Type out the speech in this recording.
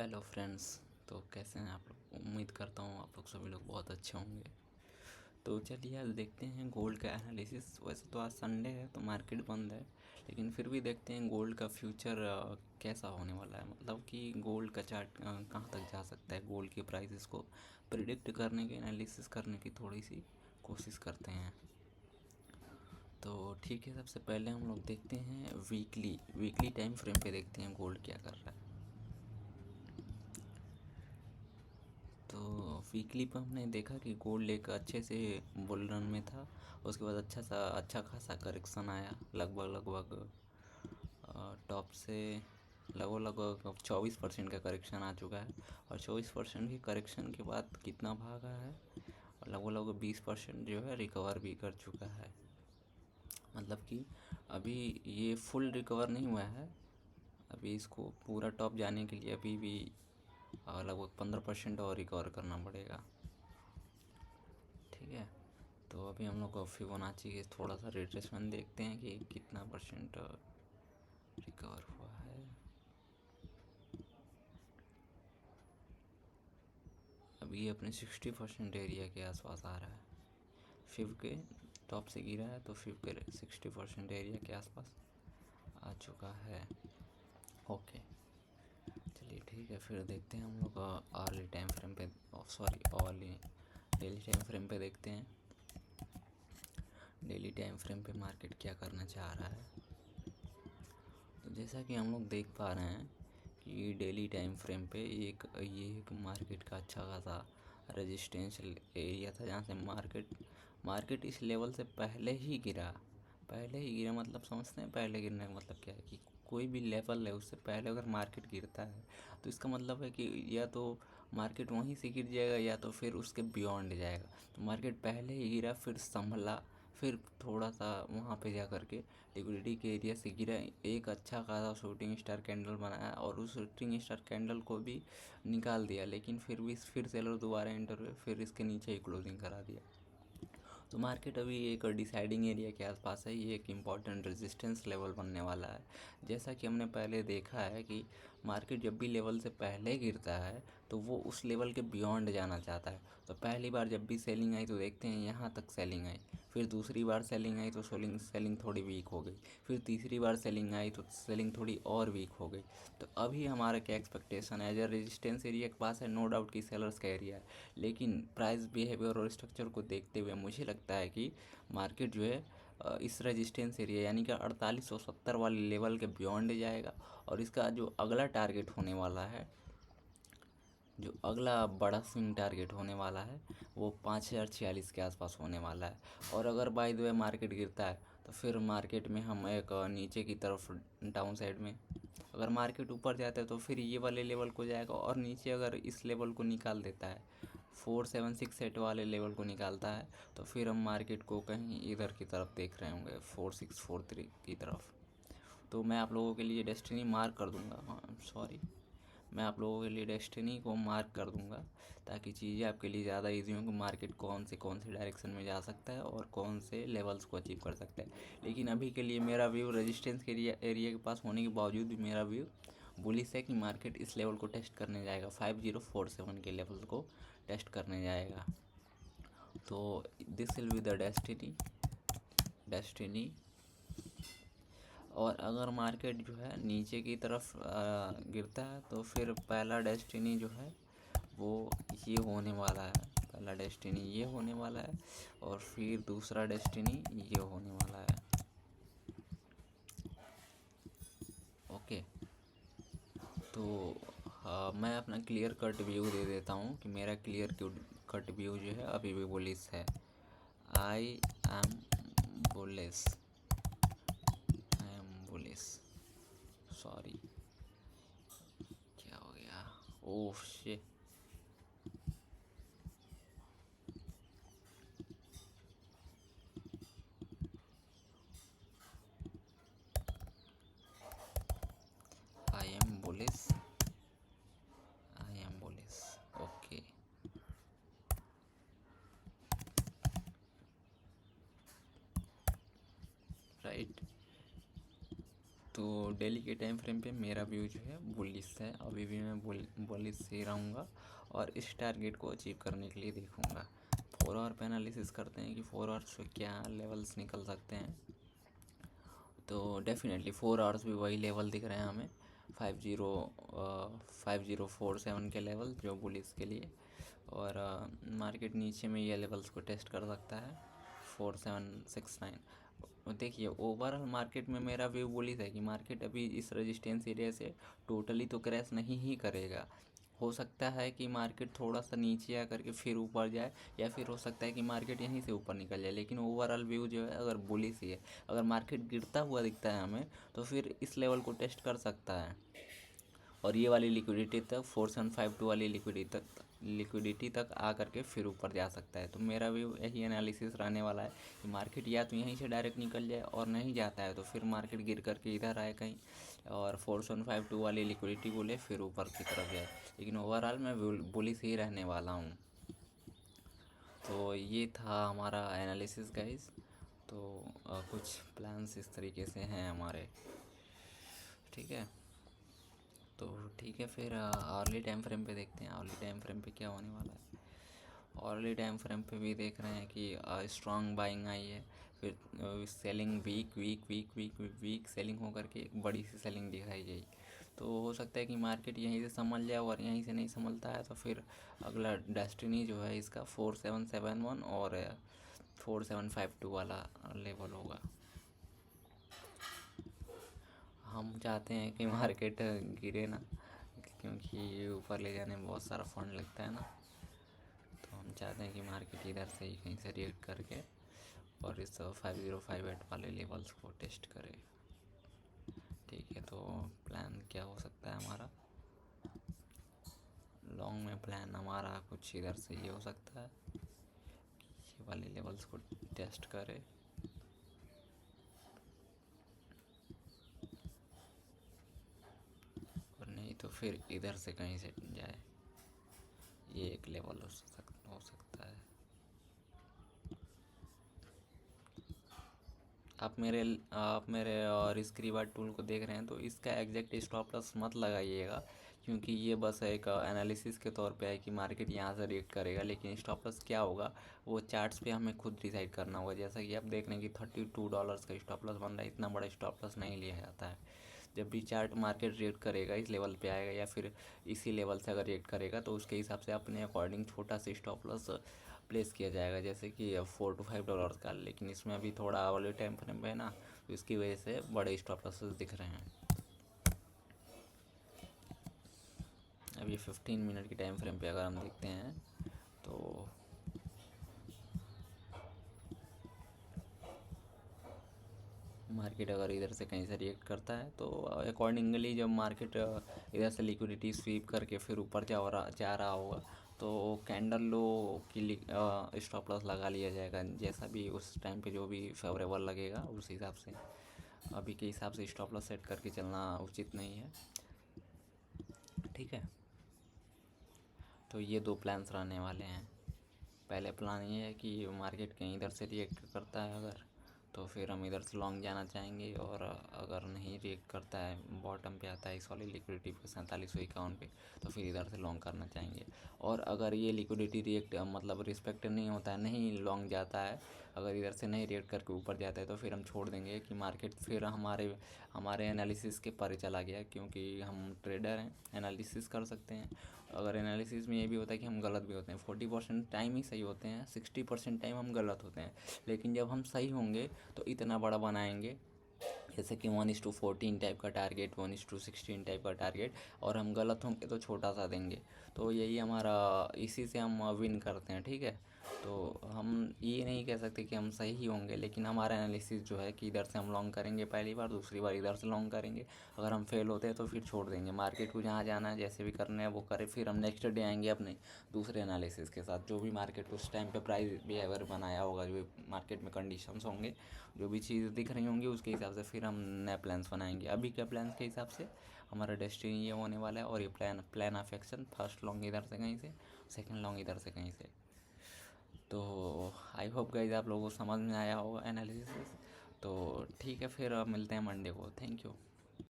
Hello friends. तो कैसे हैं आप लोग? उम्मीद करता हूँ आप लोग सभी लोग बहुत अच्छे होंगे। तो चलिए आज देखते हैं गोल्ड का एनालिसिस। वैसे तो आज संडे है तो मार्केट बंद है, लेकिन फिर भी देखते हैं गोल्ड का फ्यूचर कैसा होने वाला है। मतलब कि गोल्ड का चार्ट कहाँ तक जा सकता है। गोल्ड की प्राइसेस को प्रिडिक्ट करने की, एनालिसिस करने की थोड़ी सी कोशिश करते हैं। तो ठीक है, सबसे पहले हम लोग देखते हैं वीकली टाइम फ्रेम पे देखते हैं गोल्ड क्या कर रहा है। तो वीकली पर हमने देखा कि गोल्ड एक अच्छे से बुल रन में था। उसके बाद अच्छा खासा करेक्शन आया। लगभग टॉप से लगभग 24% का करेक्शन आ चुका है। और 24% की करेक्शन के बाद कितना भागा है, लगभग 20% जो है रिकवर भी कर चुका है। मतलब कि अभी ये फुल रिकवर नहीं हुआ है। अभी इसको पूरा टॉप जाने के लिए अभी भी लगभग 15% और रिकवर करना पड़ेगा। ठीक है, तो अभी हम लोग फिबोनाची के थोड़ा सा रिट्रेसमेंट देखते हैं कि कितना परसेंट रिकवर हुआ है। अभी अपने 60% एरिया के आसपास आ रहा है। फिब के टॉप से गिरा है तो फिब के 60% एरिया के आसपास आ चुका है। ओके, चलिए ठीक है, फिर देखते हैं हम लोग अर्ली टाइम फ्रेम पे, अर्ली डेली टाइम फ्रेम पे देखते हैं। डेली टाइम फ्रेम पे मार्केट क्या करना चाह रहा है। तो जैसा कि हम लोग देख पा रहे हैं कि डेली टाइम फ्रेम पे ये एक मार्केट का अच्छा खासा रेजिस्टेंशियल एरिया था, जहाँ से मार्केट इस लेवल से पहले ही गिरा। मतलब समझते हैं पहले गिरने का मतलब क्या है कि कोई भी लेवल है उससे पहले अगर मार्केट गिरता है तो इसका मतलब है कि या तो मार्केट वहीं से गिर जाएगा या तो फिर उसके बियॉन्ड जाएगा। तो मार्केट पहले ही गिरा, फिर संभला, फिर थोड़ा सा वहाँ पे जा कर के लिक्विडिटी के एरिया से गिरा, एक अच्छा खासा शूटिंग स्टार कैंडल बनाया और उस शूटिंग स्टार कैंडल को भी निकाल दिया। लेकिन फिर सेलर दोबारा एंटर हुए, फिर इसके नीचे ही क्लोजिंग करा दिया। तो मार्केट अभी एक डिसाइडिंग एरिया के आसपास है। ये एक इम्पॉर्टेंट रेजिस्टेंस लेवल बनने वाला है। जैसा कि हमने पहले देखा है कि मार्केट जब भी लेवल से पहले गिरता है तो वो उस लेवल के बियॉन्ड जाना चाहता है। तो पहली बार जब भी सेलिंग आई तो देखते हैं यहाँ तक सेलिंग आई, फिर दूसरी बार सेलिंग आई तो सेलिंग थोड़ी वीक हो गई, फिर तीसरी बार सेलिंग आई तो सेलिंग थोड़ी और वीक हो गई। तो अभी हमारा क्या एक्सपेक्टेशन है, एज अ रेजिस्टेंस एरिया के पास है, नो डाउट कि सेलर्स का एरिया है। लेकिन प्राइस बिहेवियर और स्ट्रक्चर को देखते हुए मुझे लगता है कि मार्केट जो है इस रेजिस्टेंस एरिया यानी कि 4870 वाले लेवल के बियॉन्ड जाएगा। और इसका जो अगला टारगेट होने वाला है, जो अगला बड़ा स्विंग टारगेट होने वाला है, वो 5046 के आसपास होने वाला है। और अगर बाय द वे मार्केट गिरता है तो फिर मार्केट में हम एक नीचे की तरफ डाउन साइड में, अगर मार्केट ऊपर जाता है तो फिर ये वाले लेवल को जाएगा, और नीचे अगर इस लेवल को निकाल देता है, 4768 वाले लेवल को निकालता है, तो फिर हम मार्केट को कहीं इधर की तरफ देख रहे होंगे, 4643 की तरफ। तो मैं आप लोगों के लिए डेस्टिनी मार्क कर दूंगा। हाँ, मैं आप लोगों के लिए डेस्टिनी को मार्क कर दूंगा ताकि चीज़ें आपके लिए ज़्यादा इजी हों कि मार्केट कौन से डायरेक्शन में जा सकता है और कौन से लेवल्स को अचीव कर सकता है। लेकिन अभी के लिए मेरा व्यू रेजिस्टेंस के एरिया के पास होने के बावजूद भी मेरा व्यू बुलिश है कि मार्केट इस लेवल को टेस्ट करने जाएगा, 5047 के लेवल को टेस्ट करने जाएगा। तो this will be the destiny. और अगर मार्केट जो है नीचे की तरफ गिरता है तो फिर पहला डेस्टिनी जो है वो ये होने वाला है। पहला डेस्टिनी ये होने वाला है और फिर दूसरा डेस्टिनी ये होने वाला है। ओके, तो मैं अपना क्लियर कट व्यू दे देता हूँ कि मेरा क्लियर कट व्यू जो है अभी भी बुलिश है। आई एम बुलिश, सॉरी, क्या हो गया? Oh shit, I am bullish, okay. Right, तो डेली के टाइम फ्रेम पे मेरा व्यू जो है बुलिश है, अभी भी मैं बुलिश ही रहूँगा और इस टारगेट को अचीव करने के लिए देखूँगा। 4 आवर पे एनालिसिस करते हैं कि 4 आवर्स पे क्या लेवल्स निकल सकते हैं। तो डेफिनेटली 4 आवर्स भी वही लेवल दिख रहे हैं हमें, 5047 के लेवल जो बुलिश के लिए, और मार्केट नीचे में ये लेवल्स को टेस्ट कर सकता है 4769। देखिए ओवरऑल मार्केट में मेरा व्यू बुलिश है कि मार्केट अभी इस रेजिस्टेंस एरिया से टोटली तो क्रैश नहीं ही करेगा। हो सकता है कि मार्केट थोड़ा सा नीचे आ करके फिर ऊपर जाए, या फिर हो सकता है कि मार्केट यहीं से ऊपर निकल जाए, लेकिन ओवरऑल व्यू जो है अगर बुलिश ही है। अगर मार्केट गिरता हुआ दिखता है हमें तो फिर इस लेवल को टेस्ट कर सकता है और ये वाली लिक्विडिटी तक 4752 वाली लिक्विडिटी तक आ करके फिर ऊपर जा सकता है। तो मेरा भी यही एनालिसिस रहने वाला है कि मार्केट या तो यहीं से डायरेक्ट निकल जाए और नहीं जाता है तो फिर मार्केट गिर करके इधर आए कहीं और 4752 वाली लिक्विडिटी को ले फिर ऊपर की तरफ जाए, लेकिन ओवरऑल मैं बुलिश ही रहने वाला हूँ। तो ये था हमारा एनालिसिस गाइस। तो कुछ प्लान्स इस तरीके से हैं हमारे, ठीक है। तो ठीक है, फिर आवर्ली टाइम फ्रेम पे देखते हैं आवर्ली टाइम फ्रेम पे क्या होने वाला है। आवर्ली टाइम फ्रेम पे भी देख रहे हैं कि स्ट्रॉन्ग बाइंग आई है, फिर selling weak weak weak weak weak selling हो करके एक बड़ी सी सेलिंग दिखाई गई। तो हो सकता है कि मार्केट यहीं से संभल जाए, और यहीं से नहीं संभलता है तो फिर अगला डेस्टिनी जो है इसका 4771 और 4752 वाला लेवल होगा। हम चाहते हैं कि मार्केट गिरे ना, क्योंकि ऊपर ले जाने में बहुत सारा फंड लगता है ना। तो हम चाहते हैं कि मार्केट इधर से ही कहीं से रिएक्ट करके और इस 5058 वाले लेवल्स को टेस्ट करे। ठीक है, तो प्लान क्या हो सकता है हमारा लॉन्ग में? प्लान हमारा कुछ इधर से ये हो सकता है कि ये वाले लेवल्स को टेस्ट करे और नहीं तो फिर इधर से कहीं से जाए, ये एक लेवल हो सकता है। आप मेरे रिस्क रिवार्ड टूल को देख रहे हैं तो इसका एग्जैक्ट स्टॉप लॉस मत लगाइएगा, क्योंकि ये बस एक एनालिसिस के तौर पे है कि मार्केट यहाँ से रिएक्ट करेगा, लेकिन स्टॉप लॉस क्या होगा वो चार्ट्स पे हमें खुद डिसाइड करना होगा। जैसा कि आप देख रहे हैं कि $32 का स्टॉप लॉस बन रहा है, इतना बड़ा स्टॉप लॉस नहीं लिया जाता है। जब भी चार्ट मार्केट रिएक्ट करेगा इस लेवल पे आएगा या फिर इसी लेवल से अगर रिएक्ट करेगा तो उसके हिसाब से अपने अकॉर्डिंग छोटा सा स्टॉप लॉस प्लेस किया जाएगा, जैसे कि $4 to $5 का। लेकिन इसमें अभी थोड़ा वाले टाइम फ्रेम पे है ना, तो इसकी वजह से बड़े स्टॉप लॉसेस दिख रहे हैं। अभी 15 मिनट की टाइम फ्रेम पे अगर हम देखते हैं तो मार्केट अगर इधर से कहीं से रिएक्ट करता है तो अकॉर्डिंगली जब मार्केट इधर से लिक्विडिटी स्वीप करके फिर ऊपर जा रहा होगा तो कैंडल लो की स्टॉप लॉस लगा लिया जाएगा, जैसा भी उस टाइम पे जो भी फेवरेबल लगेगा उस हिसाब से। अभी के हिसाब से स्टॉप लॉस सेट करके चलना उचित नहीं है, ठीक है। तो ये दो प्लान्स रहने वाले हैं। पहले प्लान ये है कि मार्केट कहीं इधर से रिएक्ट करता है अगर, तो फिर हम इधर से लॉन्ग जाना चाहेंगे, और अगर नहीं रिएक्ट करता है बॉटम पे आता है इस वाली लिक्विडिटी पे 4751 पे, तो फिर इधर से लॉन्ग करना चाहेंगे। और अगर ये लिक्विडिटी रिएक्ट मतलब रिस्पेक्ट नहीं होता है, नहीं लॉन्ग जाता है, अगर इधर से नहीं रिएक्ट करके ऊपर जाता है तो फिर हम छोड़ देंगे कि मार्केट फिर हमारे एनालिसिस के परे चला गया, क्योंकि हम ट्रेडर हैं, एनालिसिस कर सकते हैं। अगर एनालिसिस में ये भी होता है कि हम गलत भी होते हैं, 40% टाइम ही सही होते हैं, 60% टाइम हम गलत होते हैं। लेकिन जब हम सही होंगे तो इतना बड़ा बनाएंगे, जैसे कि 1:14 टाइप का टारगेट, 1:16 टाइप का टारगेट, और हम गलत होंगे तो छोटा सा देंगे। तो यही हमारा, इसी से हम विन करते हैं, ठीक है। तो हम ये नहीं कह सकते कि हम सही ही होंगे, लेकिन हमारा एनालिसिस जो है कि इधर से हम लॉन्ग करेंगे पहली बार, दूसरी बार इधर से लॉन्ग करेंगे। अगर हम फेल होते हैं तो फिर छोड़ देंगे, मार्केट को जहाँ जाना है जैसे भी करना है वो करें, फिर हम नेक्स्ट डे आएंगे अपने दूसरे एनालिसिस के साथ, जो भी मार्केट उस टाइम पे प्राइस बिहेवियर बनाया होगा, जो भी मार्केट में कंडीशंस होंगे, जो भी चीज़ दिख रही होंगी उसके हिसाब से फिर हम नए प्लान्स बनाएंगे। अभी के प्लान्स के हिसाब से हमारा डेस्टिनी ये होने वाला है, और ये plan of action, first long इधर से कहीं से, सेकंड लॉन्ग इधर से कहीं से। तो आई होप गाइस आप लोगों को समझ में आया होगा एनालिसिस। तो ठीक है, फिर मिलते हैं मंडे को। Thank you.